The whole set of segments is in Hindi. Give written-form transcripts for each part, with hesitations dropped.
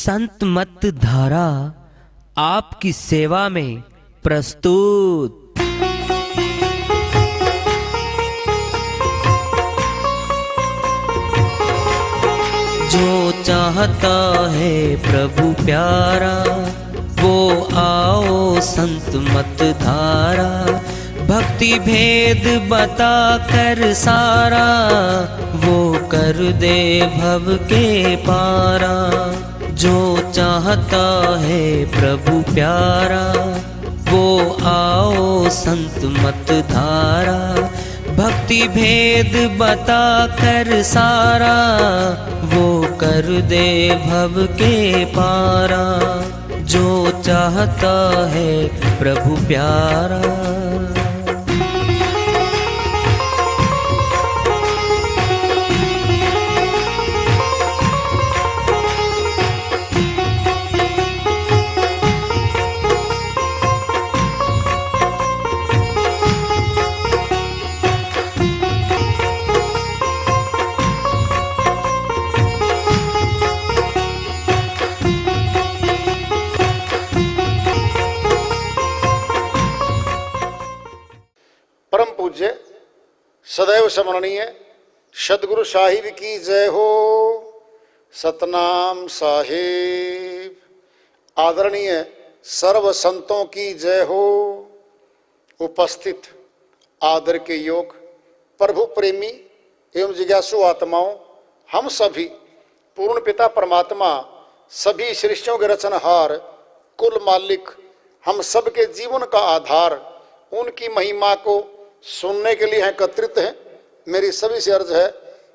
संत मत धारा आपकी सेवा में प्रस्तुत। जो चाहता है प्रभु प्यारा वो आओ संत मत धारा। भक्ति भेद बता कर सारा वो कर दे भव के पारा। जो चाहता है प्रभु प्यारा वो आओ संत मत धारा। भक्ति भेद बता कर सारा वो कर दे भव के पारा। जो चाहता है प्रभु प्यारा। परम पूज्य सदैव स्मरणीय सदगुरु साहिब की जय हो। सतनाम साहिब। आदरणीय सर्व संतों की जय हो। उपस्थित आदर के योग प्रभु प्रेमी एवं जिज्ञासु आत्माओं, हम सभी पूर्ण पिता परमात्मा सभी सृष्टियों के रचनहार कुल मालिक हम सबके जीवन का आधार उनकी महिमा को सुनने के लिए एकत्रित हैं। मेरी सभी से अर्ज है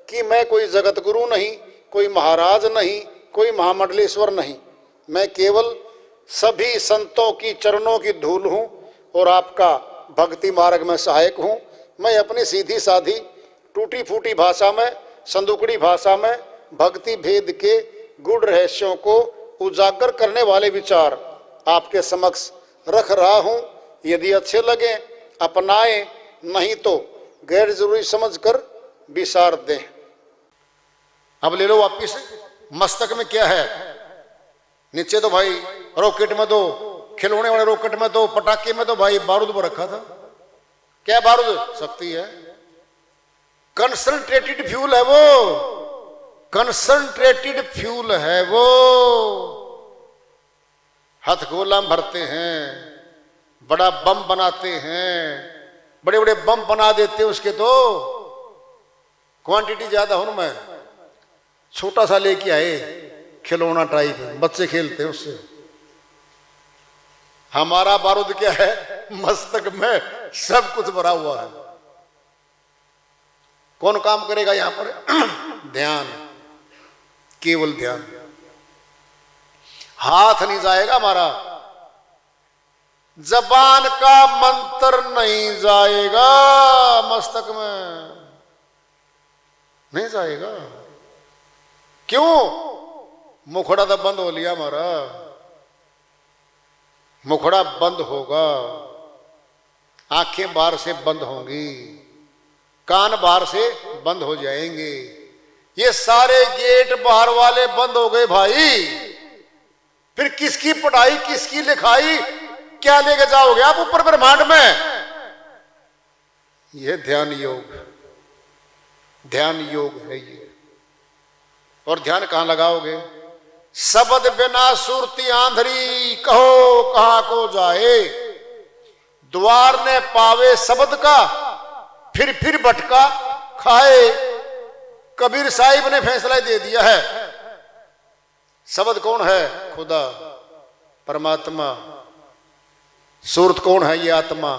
कि मैं कोई जगत गुरु नहीं, कोई महाराज नहीं, कोई महामंडलेश्वर नहीं। मैं केवल सभी संतों की चरणों की धूल हूँ और आपका भक्ति मार्ग में सहायक हूँ। मैं अपनी सीधी साधी टूटी फूटी भाषा में, संदुकड़ी भाषा में भक्ति भेद के गूढ़ रहस्यों को उजागर करने वाले विचार आपके समक्ष रख रहा हूँ। यदि अच्छे लगे अपनाएं, नहीं तो गैर जरूरी समझकर विसार दें। अब ले लो वापिस। मस्तक में क्या है? नीचे तो भाई रॉकेट में दो, खिलौने वाले रॉकेट में दो, पटाखे में तो भाई बारूद पर रखा था। क्या बारूद? शक्ति है। कंसंट्रेटेड फ्यूल है वो, कंसंट्रेटेड फ्यूल है वो। हथगोला भरते हैं, बड़ा बम बनाते हैं, बड़े बड़े बम बना देते हैं। उसके तो क्वांटिटी ज्यादा हो में छोटा सा लेके आए खिलौना टाइप, बच्चे खेलते हैं उससे। हमारा बारूद क्या है? मस्तक में सब कुछ भरा हुआ है। कौन काम करेगा यहां पर? ध्यान, केवल ध्यान। हाथ नहीं जाएगा हमारा, जबान का मंत्र नहीं जाएगा, मस्तक में नहीं जाएगा। क्यों? मुखड़ा तो बंद हो लिया हमारा। मुखड़ा बंद होगा, आंखें बाहर से बंद होंगी, कान बाहर से बंद हो जाएंगे। ये सारे गेट बाहर वाले बंद हो गए भाई। फिर किसकी पढ़ाई, किसकी लिखाई, क्या लेके जाओगे आप ऊपर ब्रह्मांड में? यह ध्यान योग, ध्यान योग है ये। और ध्यान कहां लगाओगे? शब्द बिना सुरती आंधरी, कहो कहां को जाए। द्वार ने पावे शब्द का, फिर भटका खाए। कबीर साहिब ने फैसला दे दिया है। शब्द कौन है? खुदा, परमात्मा। सूरत कौन है? ये आत्मा।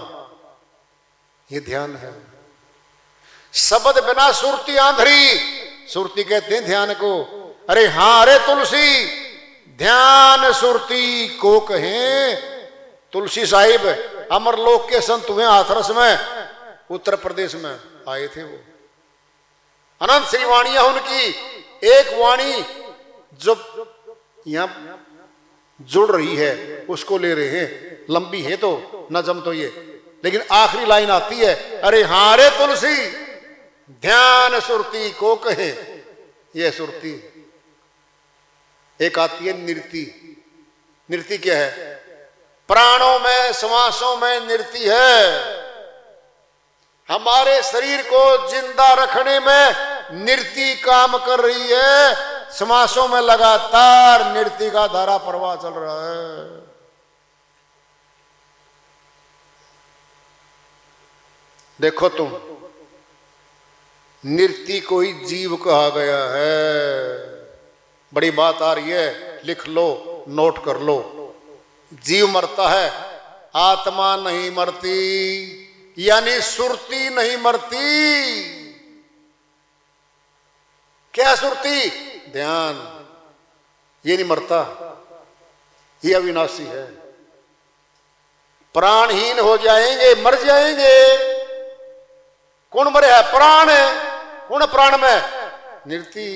ये ध्यान है। शब्द बिना सुरती आंधरी, सुरती कहते हैं ध्यान को। अरे हां रे तुलसी, ध्यान सुरती को कहें। तुलसी साहिब अमरलोक के संत हुए हाथरस में, उत्तर प्रदेश में आए थे वो। अनंत श्री वाणियां उनकी। एक वाणी जो यहां जुड़ रही है उसको ले रहे हैं, लंबी है तो नजम तो ये, लेकिन आखिरी लाइन आती है, अरे हां रे तुलसी, ध्यान सुरती को कहे। ये सुरती एक आती है नृति। नृति क्या है? प्राणों में, श्वासों में नृति है। हमारे शरीर को जिंदा रखने में नृति काम कर रही है। श्वासों में लगातार नृति का धारा प्रवाह चल रहा है। देखो तुम, नृति को ही जीव कहा गया है। बड़ी बात आ रही है, लिख लो, नोट कर लो। जीव मरता है, आत्मा नहीं मरती, यानी सुरती नहीं मरती। क्या सुरती? ध्यान। ये नहीं मरता, ये अविनाशी है। प्राणहीन हो जाएंगे, मर जाएंगे। कौन मरे है? प्राण है। कौन प्राण में? नृति।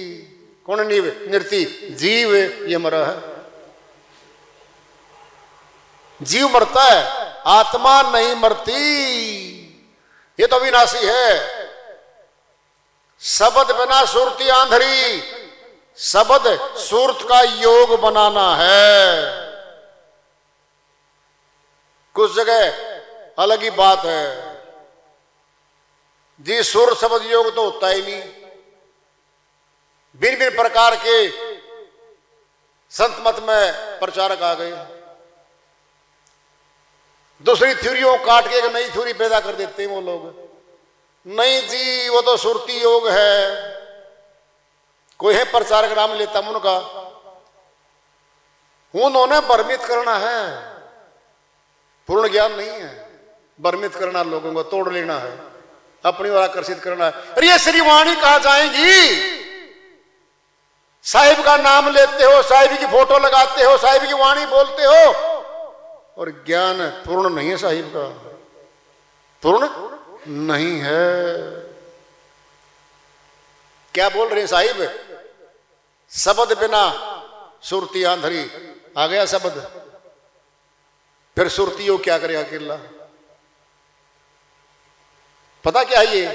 कौन नृति? जीव। ये मरा है। जीव मरता है, आत्मा नहीं मरती। ये तो अविनाशी है। शब्द बिना सुरती आंधरी। शब्द सुरत का योग बनाना है। कुछ जगह अलग ही बात है जी। सुर शब्द योग तो होता ही नहीं। भिन्न भिन्न प्रकार के संत मत में प्रचारक आ गए, दूसरी थ्योरियों काट के एक नई थ्योरी पैदा कर देते हैं वो लोग। नहीं जी, वो तो सुरती योग है। कोई है प्रचारक, नाम लेता उनका, उन्होंने भ्रमित करना है, पूर्ण ज्ञान नहीं है। भ्रमित करना, लोगों को तोड़ लेना है, अपनी ओर आकर्षित करना है। अरे ये श्रीवाणी कहां जाएंगी? साहिब का नाम लेते हो, साहिब की फोटो लगाते हो, साहिब की वाणी बोलते हो, और ज्ञान पूर्ण नहीं है। साहिब का पूर्ण नहीं है। क्या बोल रहे हैं साहिब? शब्द बिना सुरती आंधरी। आ गया शब्द, फिर सुरती योग क्या करे अकेला? पता क्या है ये?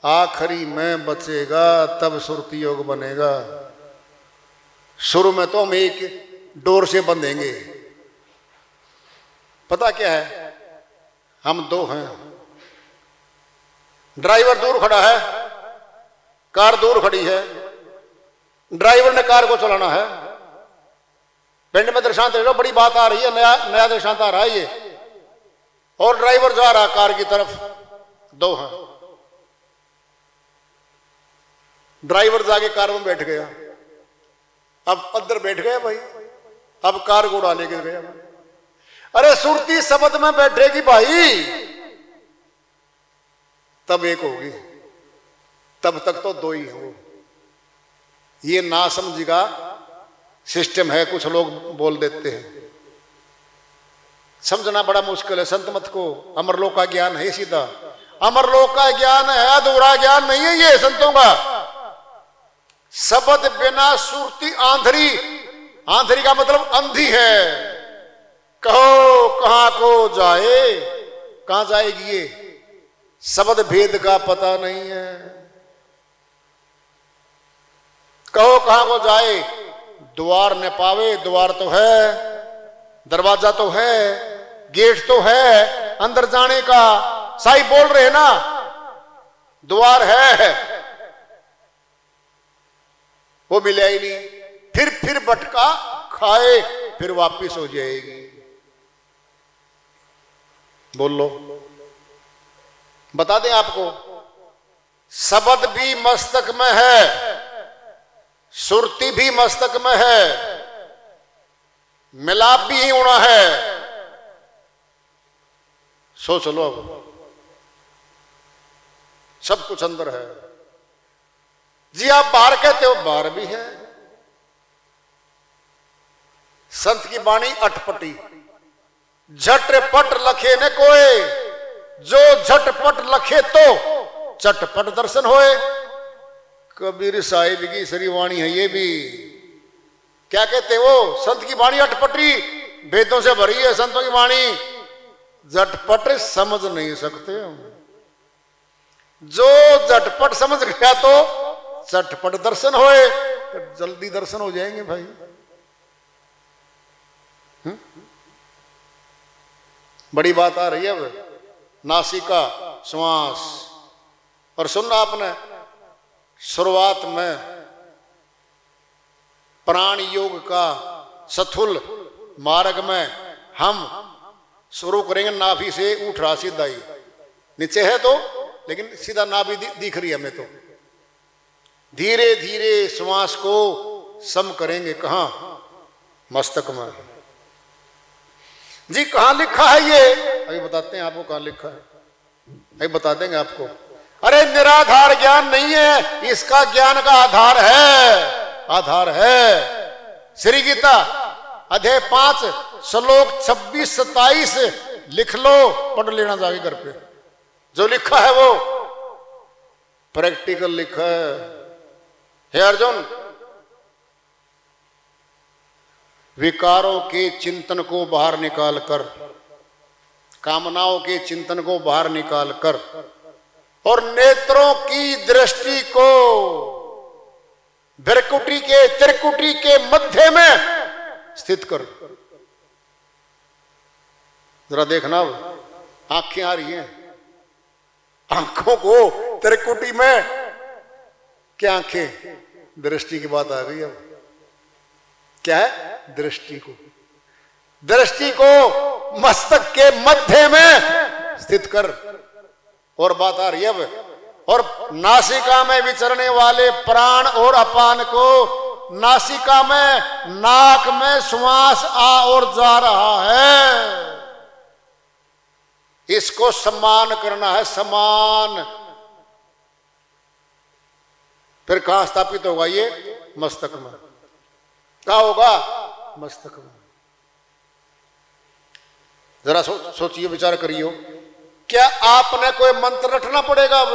आखिरी में बचेगा तब सुरती योग बनेगा। शुरू में तो हम एक डोर से बंधेंगे। पता क्या है? हम दो हैं। ड्राइवर दूर खड़ा है, कार दूर खड़ी है। ड्राइवर ने कार को चलाना है। पिंड में दृष्टांत ले लो, बड़ी बात आ रही है, नया दृष्टांत आ रहा है ये। और ड्राइवर जा रहा कार की तरफ, दो हैं। ड्राइवर जाके कार में बैठ गया, अब अंदर बैठ गया भाई, अब कार को उड़ाने के गया। अरे सुरती शब्द में बैठेगी भाई, तब एक होगी, तब तक तो दो ही हो। ये ना समझेगा सिस्टम है, कुछ लोग बोल देते हैं। समझना बड़ा मुश्किल है। संत मत को अमरलोक का ज्ञान है सीधा, अमरलोक का ज्ञान है, अधूरा ज्ञान नहीं है ये संतों का। शब्द बिना सुरती आंधरी। आंधरी का मतलब अंधी है। कहो कहां को जाए, कहां जाएगी ये? शब्द भेद का पता नहीं है। कहो कहां को जाए, द्वार न पावे। द्वार तो है, दरवाजा तो है, गेट तो है अंदर जाने का। साईं बोल रहे हैं ना, द्वार है, वो मिला ही नहीं। फिर भटका खाए, फिर वापिस हो जाएगी। बोल लो, बता दें आपको। शब्द भी मस्तक में है, सुरती भी मस्तक में है, मिलाप भी ही होना है। सोच लो, अब सब कुछ अंदर है जी। आप बाहर कहते हो, बाहर भी है। संत की वाणी अटपटी। झटपट लखे न कोय, जो झटपट लखे तो चटपट दर्शन होए। कबीर साहिब की श्रीवाणी है ये भी। क्या कहते वो? संत की वाणी अटपटी, वेदों से भरी है संतों की वाणी। झटपट समझ नहीं सकते हम। जो झटपट समझ गया तो चटपट दर्शन होए, जल्दी दर्शन हो जाएंगे भाई। बड़ी बात आ रही है अब। नासिका श्वास, और सुनना आपने शुरुआत में प्राण योग का सथुल मार्ग में हम शुरू करेंगे नाभि से, उठ रहा सीधा ही, नीचे है तो लेकिन सीधा नाभि दिख रही है हमें तो। धीरे धीरे श्वास को सम करेंगे। कहां? मस्तक में। जी कहां लिखा है ये? अभी बताते हैं आपको कहां लिखा है, अभी बता देंगे आपको। अरे निराधार ज्ञान नहीं है, इसका ज्ञान का आधार है, आधार है। श्री गीता अध्याय 5 श्लोक 26-27 लिख लो, पढ़ लेना जाके घर पे। जो लिखा है वो प्रैक्टिकल लिखा है। हे अर्जुन, विकारों के चिंतन को बाहर निकाल कर, कामनाओं के चिंतन को बाहर निकाल कर, और नेत्रों की दृष्टि को भ्रकुटी के त्रिकुटी के मध्य में स्थित कर। जरा देखना, आंखें आ रही हैं, आंखों को त्रिकुटी में, क्या आंखें? दृष्टि की बात आ गई। अब क्या है? दृष्टि को, दृष्टि को मस्तक के मध्य में स्थित कर। और बात आ रही है अब। और नासिका में विचरने वाले प्राण और अपान को, नासिका में नाक में श्वास आ और जा रहा है, इसको सम्मान करना है, सम्मान। फिर कहां स्थापित होगा ये? मस्तक में। कहां होगा? मस्तक में। जरा सोचिए, विचार करिए, क्या आपने कोई मंत्र रटना पड़ेगा? अब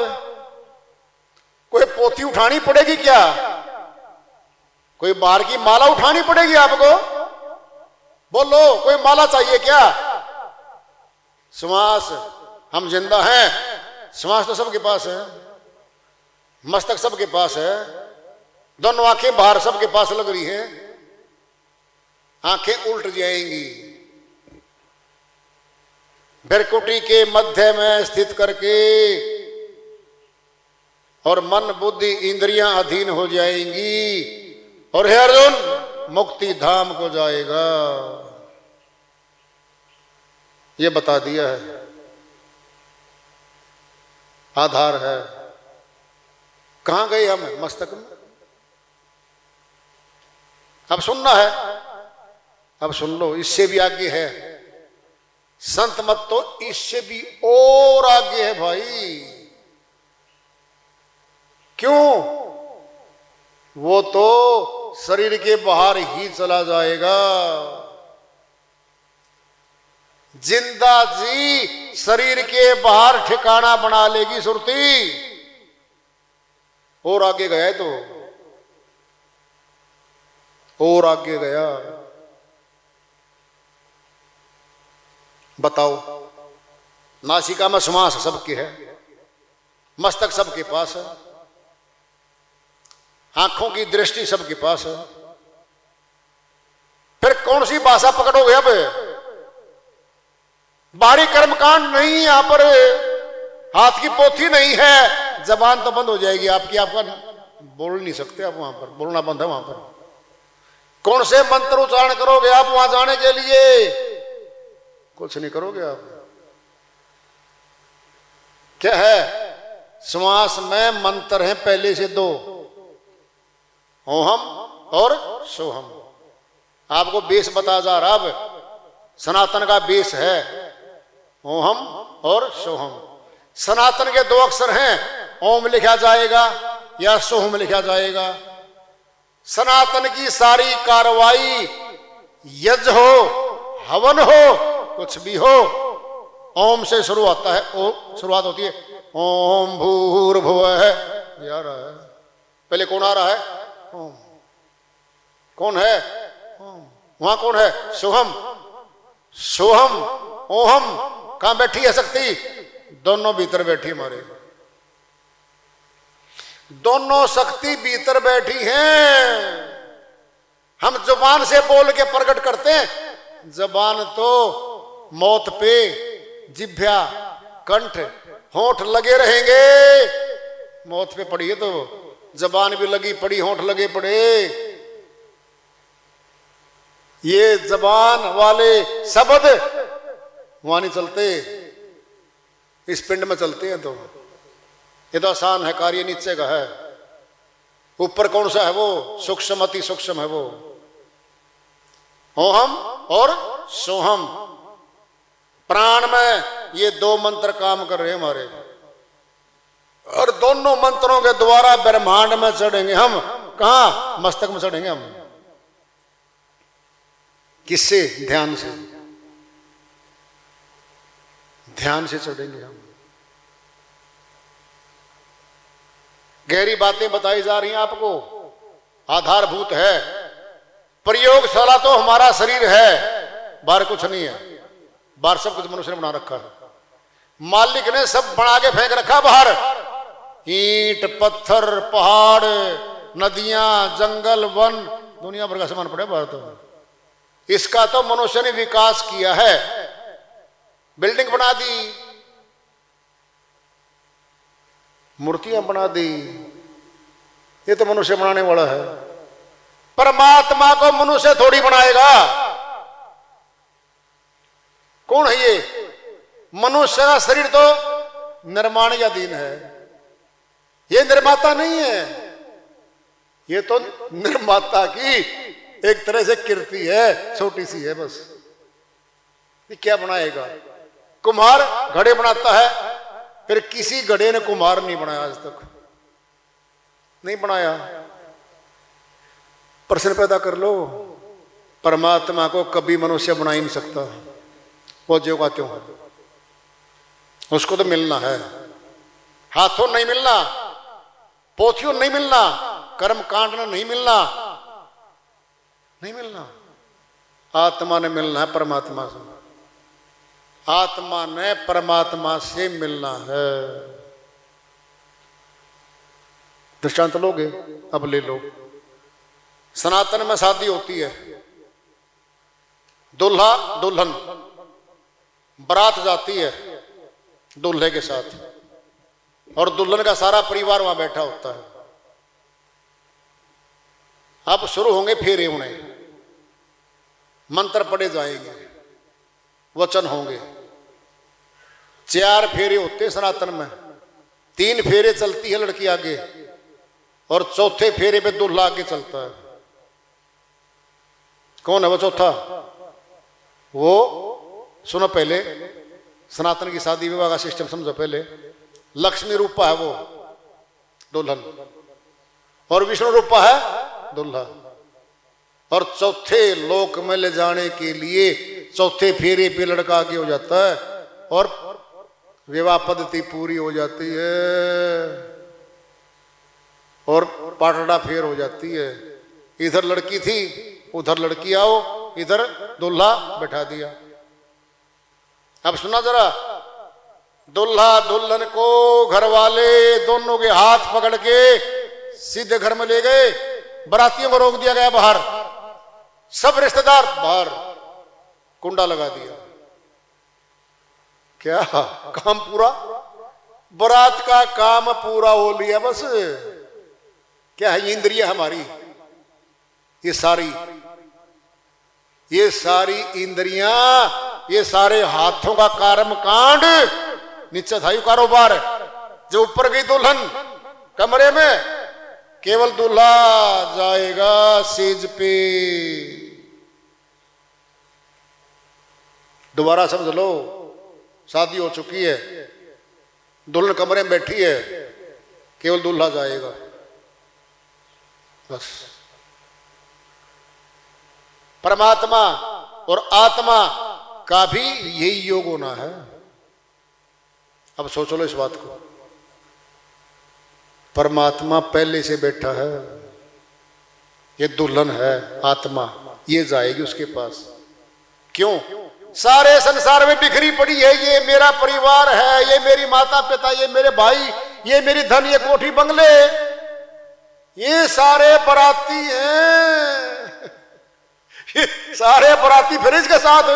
कोई पोथी उठानी पड़ेगी क्या? कोई बाहर की माला उठानी पड़ेगी आपको? बोलो, कोई माला चाहिए क्या? श्वास, हम जिंदा हैं, श्वास तो सबके पास है, मस्तक सबके पास है, दोनों आंखें बाहर सबके पास लग रही हैं, आंखें उल्ट जाएंगी। भ्रकुटी के मध्य में स्थित करके, और मन बुद्धि इंद्रियां अधीन हो जाएंगी, और हे अर्जुन, मुक्ति धाम को जाएगा। ये बता दिया है, आधार है। कहां गए हम? मस्तक में। अब सुनना है, अब सुन लो, इससे भी आगे है। संत मत तो इससे भी और आगे है भाई। क्यों? वो तो शरीर के बाहर ही चला जाएगा। जिंदा जी शरीर के बाहर ठिकाना बना लेगी सुरती। और आगे गया तो, और आगे गया। बताओ, नासिका में श्वास सबके है, मस्तक सबके पास है, आंखों की दृष्टि सबके पास है, फिर कौन सी भाषा पकड़ोगे? अब बाहरी कर्मकांड नहीं, यहां पर हाथ की पोथी नहीं है, जबान तो बंद हो जाएगी आपकी, आपका बोल नहीं सकते आप, वहां पर बोलना बंद है। वहां पर कौन से मंत्र उच्चारण करोगे आप वहां जाने के लिए? कुछ नहीं करोगे आप। क्या है? श्वास में मंत्र हैं पहले से 2, ओहम और सोहम। आपको बेस बता जा रहा, अब सनातन का बेस है ओहम और सोहम। सनातन के 2 अक्षर हैं, ओम लिखा जाएगा या सोहम लिखा जाएगा। सनातन की सारी कार्रवाई, यज्ञ हो, हवन हो, कुछ भी हो, ओम से शुरू होता है। ओ शुरुआत होती है, ओम भूर्भुवः, ये आ रहा है। पहले कौन आ रहा है? ओम। कौन है? ओम। वहां कौन है? सोहम। सोहम, ओहम। कहां बैठी है शक्ति? दोनों भीतर बैठी हमारे, दोनों शक्ति भीतर बैठी हैं। हम जुबान से बोल के प्रकट करते हैं, जबान तो मौत पे, जिभ्या कंठ होंठ लगे रहेंगे। मौत पे पड़ी है तो जबान भी लगी पड़ी, होंठ लगे पड़े। ये जबान वाले शब्द वहां नहीं चलते, इस पिंड में चलते हैं। तो ये तो आसान है, कार्य नीचे का है। ऊपर कौन सा है वो? सूक्ष्म, अति सूक्ष्म है वो। ओहम और सोहम, प्राण में ये दो मंत्र काम कर रहे हैं हमारे, और दोनों मंत्रों के द्वारा ब्रह्मांड में चढ़ेंगे हम। कहां? मस्तक में चढ़ेंगे हम। किससे? ध्यान से। ध्यान से चढ़ेंगे हम। गहरी बातें बताई जा रही हैं आपको, आधारभूत है। प्रयोगशाला तो हमारा शरीर है, बाहर कुछ नहीं है। बाहर सब कुछ मनुष्य ने बना रखा है। मालिक ने सब बना के फेंक रखा बाहर। ईंट, पत्थर, पहाड़, नदियां, जंगल, वन, दुनिया भर का सामान पड़े बाहर। तो इसका तो मनुष्य ने विकास किया है, बिल्डिंग बना दी, मूर्तियां बना दी। ये तो मनुष्य बनाने वाला है। परमात्मा को मनुष्य थोड़ी बनाएगा। कौन है ये? मनुष्य का शरीर तो निर्माण का अधीन है, ये निर्माता नहीं है। ये तो निर्माता की एक तरह से कीर्ति है, छोटी सी है बस। ये क्या बनाएगा? कुम्हार घड़े बनाता है, फिर किसी घड़े ने कुम्हार नहीं बनाया आज तक, नहीं बनाया। प्रश्न पैदा कर लो, परमात्मा को कभी मनुष्य बना ही नहीं सकता। वो जो का त्यों है, उसको तो मिलना है। हाथों नहीं मिलना, पोथियों नहीं मिलना, कर्म कांड ने नहीं मिलना, नहीं मिलना। आत्मा ने मिलना है परमात्मा से। आत्मा ने परमात्मा से मिलना है। दृष्टांत लोगे? अब ले लो। सनातन में शादी होती है, दूल्हा दुल्हन, बारात जाती है दूल्हे के साथ, और दुल्हन का सारा परिवार वहां बैठा होता है। अब शुरू होंगे फेरे, उन्हें मंत्र पढ़े जाएंगे, वचन होंगे। 4 फेरे होते सनातन में। 3 फेरे चलती है लड़की आगे, और चौथे फेरे पे दूल्हा आगे चलता है। कौन है वो चौथा? वो सुनो, पहले सनातन की शादी विवाह का सिस्टम समझो। पहले लक्ष्मी रूपा है वो दुल्हन, और विष्णु रूपा है दूल्हा। और चौथे लोक में ले जाने के लिए चौथे फेरे पे लड़का आगे हो जाता है, और विवाह पद्धति पूरी हो जाती है, और पाटड़ा फेर हो जाती है। इधर लड़की थी, उधर लड़की आओ, इधर दूल्हा बैठा दिया। अब सुना जरा, दूल्हा दुल्हन को घर वाले दोनों के हाथ पकड़ के सीधे घर में ले गए। बरातियों को रोक दिया गया बाहर, सब रिश्तेदार बाहर, कुंडा लगा दिया। क्या काम पूरा? बारात का काम पूरा हो लिया बस। क्या है? इंद्रियां हमारी, ये सारी इंद्रियां, ये सारे हाथों का कर्म कांड नीचे था कारोबार। जो ऊपर गई दुल्हन कमरे में, केवल दूल्हा जाएगा सेज पे। दोबारा समझ लो, शादी हो चुकी है, दुल्हन कमरे में बैठी है, केवल दूल्हा जाएगा बस। परमात्मा और आत्मा का भी यही योग होना है। अब सोच लो इस बात को। परमात्मा पहले से बैठा है, ये दुल्हन है आत्मा, ये जाएगी उसके पास। क्यों? सारे संसार में बिखरी पड़ी है। ये मेरा परिवार है, ये मेरी माता पिता, ये मेरे भाई, ये मेरी धन, ये कोठी बंगले, ये सारे बराती हैं, सारे बराती फिर इसके साथ,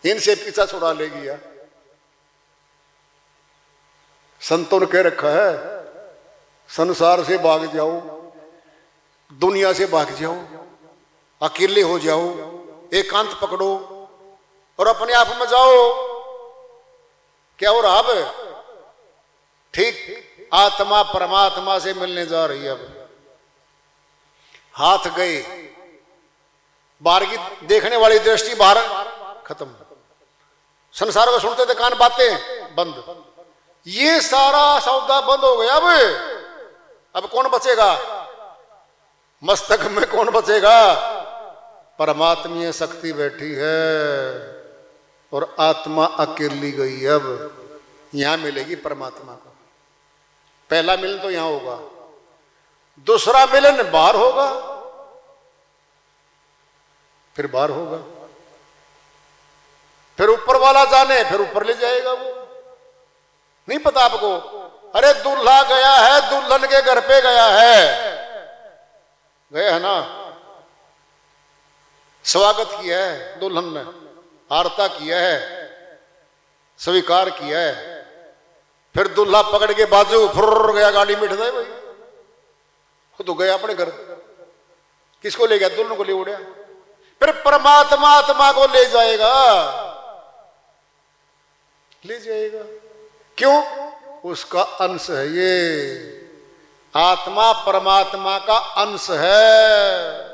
इनसे पीछा छुड़ा लेगी यार। संतों ने कह रखा है संसार से भाग जाओ, दुनिया से भाग जाओ, अकेले हो जाओ, एकांत पकड़ो और अपने आप में जाओ। क्या हो रहा अब? ठीक आत्मा परमात्मा से मिलने जा रही है। अब हाथ गए, बाहर की देखने वाली दृष्टि बाहर खत्म, संसार को सुनते थे कान बातें बंद, ये सारा सौदा बंद हो गया। अब कौन बचेगा? मस्तक में कौन बचेगा? परमात्मीय शक्ति बैठी है और आत्मा अकेली गई। अब यहां मिलेगी परमात्मा को। पहला मिलन तो यहां होगा, दूसरा मिलन बाहर होगा, फिर बाहर होगा, फिर ऊपर वाला जाने, फिर ऊपर ले जाएगा। वो नहीं पता आपको? अरे दूल्हा गया है, दुल्हन के घर पे गया है, गया है ना, स्वागत किया है दुल्हन ने, आरता किया है, स्वीकार किया है, फिर दूल्हा पकड़ के बाजू फुर्र गया, गाड़ी में बैठ गए भाई, वो तो गया अपने घर। किसको ले गया? दुल्हन को ले उड़िया। फिर परमात्मा आत्मा को ले जाएगा, ले जाएगा। क्यों? उसका अंश है ये, आत्मा परमात्मा का अंश है।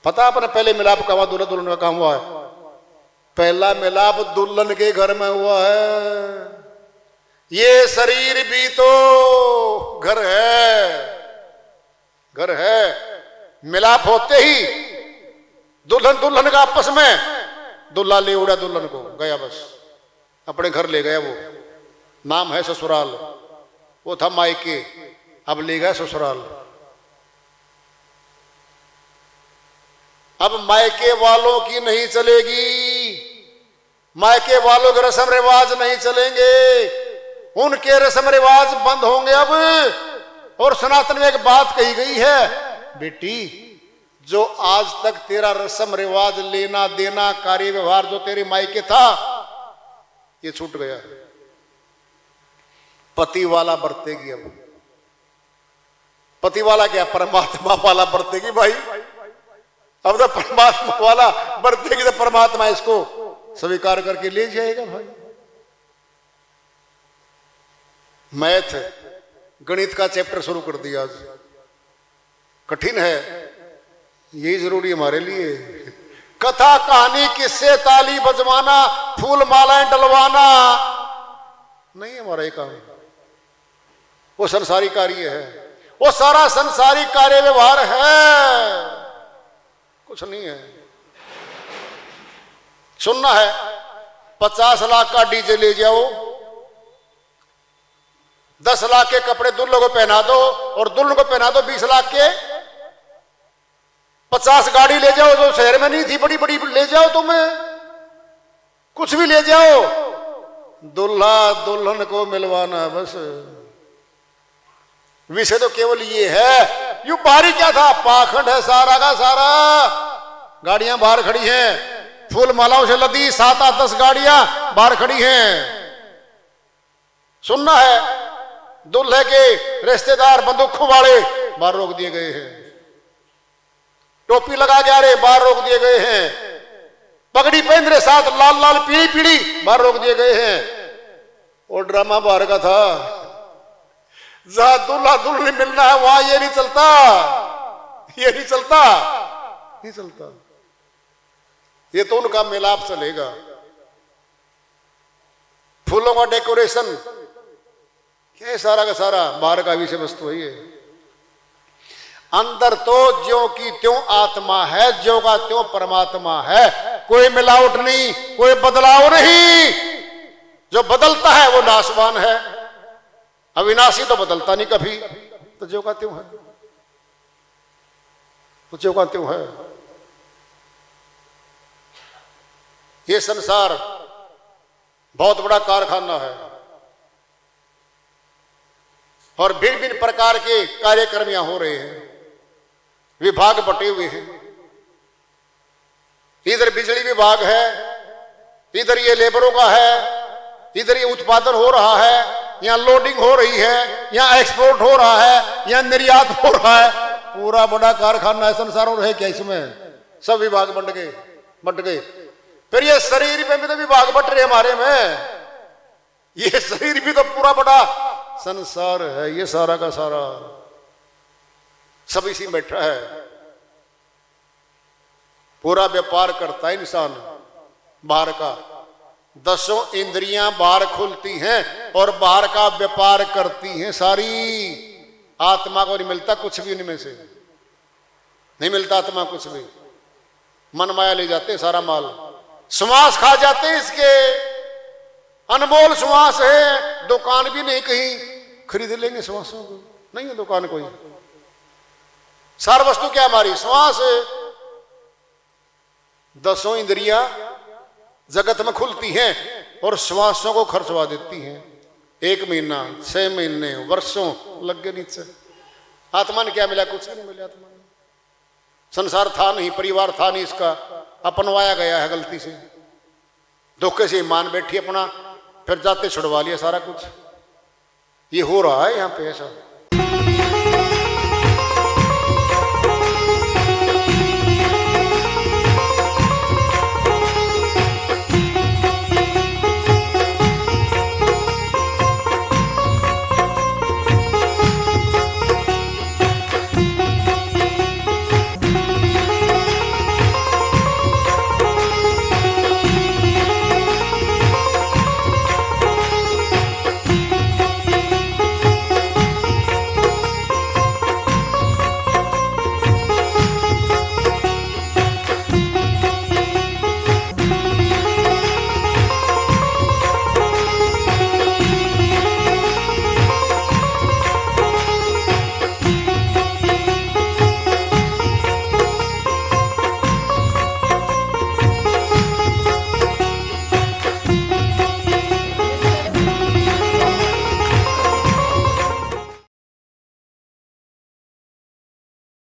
पता अपने पहले मिलाप कहाँ हुआ? दूल्हा दुल्हन का काम हुआ है। पहला मिलाप दुल्हन के घर में हुआ है। ये शरीर भी तो घर है, घर है। मिलाप होते ही दुल्हन दुल्हन का आपस में, दूल्हा ले उड़ा दुल्हन को, गया बस अपने घर ले गया। वो नाम है ससुराल, वो था मायके, अब ले गया ससुराल। अब मायके वालों की नहीं चलेगी, मायके वालों के रस्म रिवाज नहीं चलेंगे, उनके रस्म रिवाज बंद होंगे अब। और सनातन में एक बात कही गई है, बेटी जो आज तक तेरा रस्म रिवाज, लेना देना, कार्य व्यवहार जो तेरे मायके था, ये छूट गया। पति वाला बरतेगी अब। पति वाला क्या? परमात्मा वाला बरतेगी भाई। अब तो परमात्मा वाला बरतेगी तो परमात्मा इसको स्वीकार करके ले जाएगा भाई। मैथ गणित का चैप्टर शुरू कर दिया आज, कठिन है, यही जरूरी है हमारे लिए। कथा कहानी किस्से ताली बजवाना, फूल मालाएं डलवाना नहीं हमारा ये काम। वो संसारी कार्य है, वो सारा संसारी कार्य व्यवहार है, कुछ नहीं है। सुनना है 50 लाख का डीजे ले जाओ, 10 लाख के कपड़े दुल्हन को पहना दो और दुल्हन को पहना दो 20 लाख के, 50 गाड़ी ले जाओ जो शहर में नहीं थी, बड़ी बड़ी ले जाओ, तुम्हें कुछ भी ले जाओ, दुल्हा दुल्हन को मिलवाना बस। विषय तो केवल ये है। यू बाहरी क्या था? पाखंड है सारा का सारा। गाड़ियां बाहर खड़ी हैं, फूल मालाओं से लदी 7-8-10 गाड़ियां बाहर खड़ी हैं। सुनना है दुल्हे के रिश्तेदार बंदूकों वाले बाहर रोक दिए गए हैं, टोपी लगा के आ रहे बाहर रोक दिए गए हैं, पगड़ी पहन रहे साथ लाल लाल पीली पीली बाहर रोक दिए गए हैं। और ड्रामा बाहर का था, जहां दूल्हा दुल्हन मिलना है वहां ये नहीं चलता, ये नहीं चलता, नहीं चलता। ये तो उनका मिलाप चलेगा। फूलों का डेकोरेशन क्या है? सारा का सारा बाहर का विषय वस्तु है ये। अंदर तो ज्यों की त्यों आत्मा है, ज्यों का त्यों परमात्मा है। कोई मिलावट नहीं, कोई बदलाव नहीं। जो बदलता है वो नाशवान है, अविनाशी तो बदलता नहीं कभी। तो ज्यों का त्यों है, तो ज्यों का त्यों है। ये संसार बहुत बड़ा कारखाना है। और भिन्न भिन्न प्रकार के कार्यक्रम यहां हो रहे हैं, विभाग बटे हुए हैं। इधर बिजली विभाग है, इधर ये लेबरों का है, इधर ये उत्पादन हो रहा है, यहां लोडिंग हो रही है, यहां एक्सपोर्ट हो रहा है, यहां निर्यात हो रहा है। पूरा बड़ा कारखाना है संसार और है क्या इसमें? सब विभाग बट गए। फिर ये शरीर में भी तो विभाग बट रहे हमारे में। ये शरीर भी तो पूरा बड़ा संसार है, ये सारा का सारा सब इसी में बैठा है। पूरा व्यापार करता है इंसान बाहर का। 10 इंद्रियां बाहर खुलती हैं और बाहर का व्यापार करती हैं सारी। आत्मा को नहीं मिलता कुछ भी, उनमें से नहीं मिलता आत्मा कुछ भी। मन माया ले जाते सारा माल, श्वास खा जाते इसके। अनमोल श्वास है, दुकान भी नहीं कहीं खरीद लेंगे श्वासों को, नहीं है दुकान कोई। सार वस्तु क्या हमारी श्वास है। 10 इंद्रियां जगत में खुलती हैं और श्वासों को खर्चवा देती हैं। 1 महीना, 6 महीने, वर्षों लग गए नीचे। आत्मा ने क्या मिला? कुछ नहीं मिला आत्मा ने। संसार था नहीं, परिवार था नहीं, इसका अपनवाया गया है गलती से। धोखे से मान बैठी अपना, फिर जाते छुड़वा लिया सारा कुछ। ये हो रहा है यहां पे ऐसा।